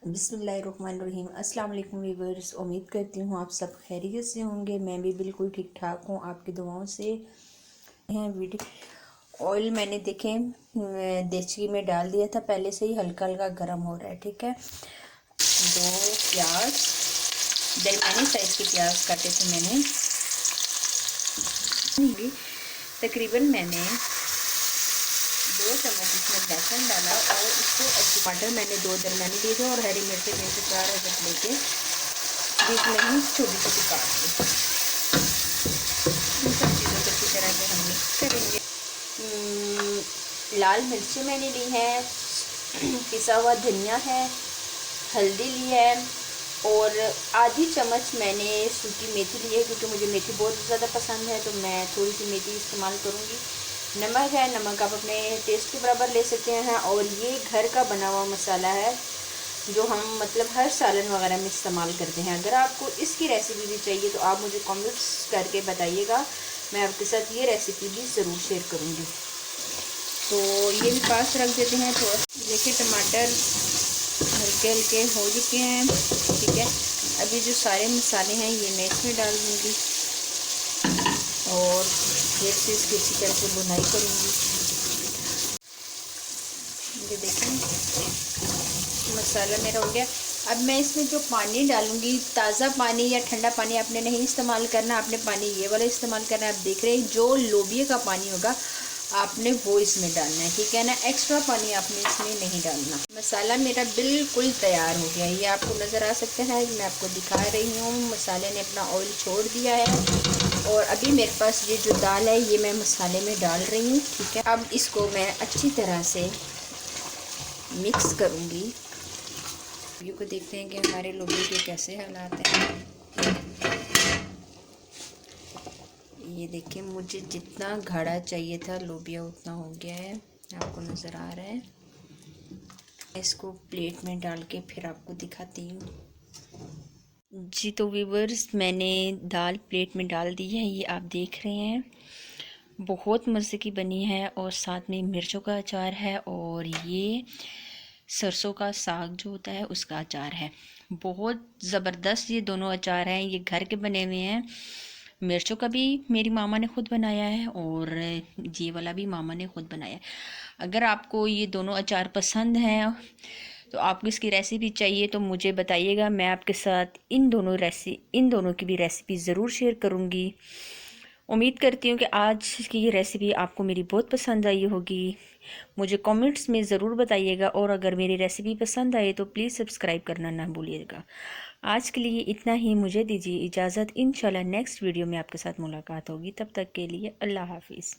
बिस्मिल्लाहिर्रहमानिर्रहीम। अस्सलाम वालेकुम व्यूअर्स, उम्मीद करती हूँ आप सब खैरियत से होंगे। मैं भी बिल्कुल ठीक ठाक हूँ, आपकी दुआओं से हैं। वीडियो ऑयल मैंने देखें देचकी में डाल दिया था, पहले से ही हल्का हल्का गर्म हो रहा है। ठीक है, 2 प्याज दरमियानी साइज़ के प्याज काटे थे मैंने। तकरीबन मैंने 2 चम्मच इसमें लहसुन डाला और इसको टमाटर मैंने 2 दरमियानी लिए थे और हरी मिर्च 3 से 4 अदरक लेके बीच में ही छोटी छोटी काट ली। इन सब चीज़ों को अच्छी तरह से हम मिक्स करेंगे। लाल मिर्ची मैंने ली है, पिसा हुआ धनिया है, हल्दी ली है और आधी चम्मच मैंने सूखी मेथी ली है, क्योंकि मुझे मेथी बहुत ज़्यादा पसंद है तो मैं थोड़ी सी मेथी इस्तेमाल करूँगी। नमक है, नमक आप अपने टेस्ट के बराबर ले सकते हैं। और ये घर का बना हुआ मसाला है जो हम मतलब हर सालन वगैरह में इस्तेमाल करते हैं। अगर आपको इसकी रेसिपी भी चाहिए तो आप मुझे कमेंट्स करके बताइएगा, मैं आपके साथ ये रेसिपी भी ज़रूर शेयर करूँगी। तो ये भी पास रख देते हैं। थोड़ा देखिए टमाटर हल्के हल्के हो चुके हैं। ठीक है, अभी जो सारे मसाले हैं ये मैं इसमें डाल दूँगी और फिर से इसकी अच्छी तरह से बुनाई करूँगी। ये देखें मसाला मेरा हो गया। अब मैं इसमें जो पानी डालूँगी, ताज़ा पानी या ठंडा पानी आपने नहीं इस्तेमाल करना, आपने पानी ये वाला इस्तेमाल करना है। आप देख रहे हैं जो लोबिया का पानी होगा आपने वो इसमें डालना है। ठीक है ना, एक्स्ट्रा पानी आपने इसमें नहीं डालना। मसाला मेरा बिल्कुल तैयार हो गया, ये आपको नज़र आ सकता है। मैं आपको दिखा रही हूँ, मसाले ने अपना ऑयल छोड़ दिया है और अभी मेरे पास ये जो दाल है ये मैं मसाले में डाल रही हूँ। ठीक है, अब इसको मैं अच्छी तरह से मिक्स करूँगी। व्यू को देखते हैं कि हमारे लोबिया के कैसे हालात हैं। ये देखिए मुझे जितना गाढ़ा चाहिए था लोबिया उतना हो गया है, आपको नज़र आ रहा है। इसको प्लेट में डाल के फिर आपको दिखाती हूँ। जी तो व्यूअर्स, मैंने दाल प्लेट में डाल दी है, ये आप देख रहे हैं। बहुत मज़े की बनी है और साथ में मिर्चों का अचार है और ये सरसों का साग जो होता है उसका अचार है। बहुत ज़बरदस्त ये दोनों अचार हैं, ये घर के बने हुए हैं। मिर्चों का भी मेरी मामा ने खुद बनाया है और ये वाला भी मामा ने खुद बनाया है। अगर आपको ये दोनों अचार पसंद हैं तो आपको इसकी रेसिपी चाहिए तो मुझे बताइएगा, मैं आपके साथ इन दोनों की भी रेसिपी ज़रूर शेयर करूँगी। उम्मीद करती हूँ कि आज की ये रेसिपी आपको मेरी बहुत पसंद आई होगी। मुझे कमेंट्स में ज़रूर बताइएगा और अगर मेरी रेसिपी पसंद आए तो प्लीज़ सब्सक्राइब करना ना भूलिएगा। आज के लिए इतना ही, मुझे दीजिए इजाज़त। इंशाल्लाह नेक्स्ट वीडियो में आपके साथ मुलाकात होगी, तब तक के लिए अल्लाह हाफिज़।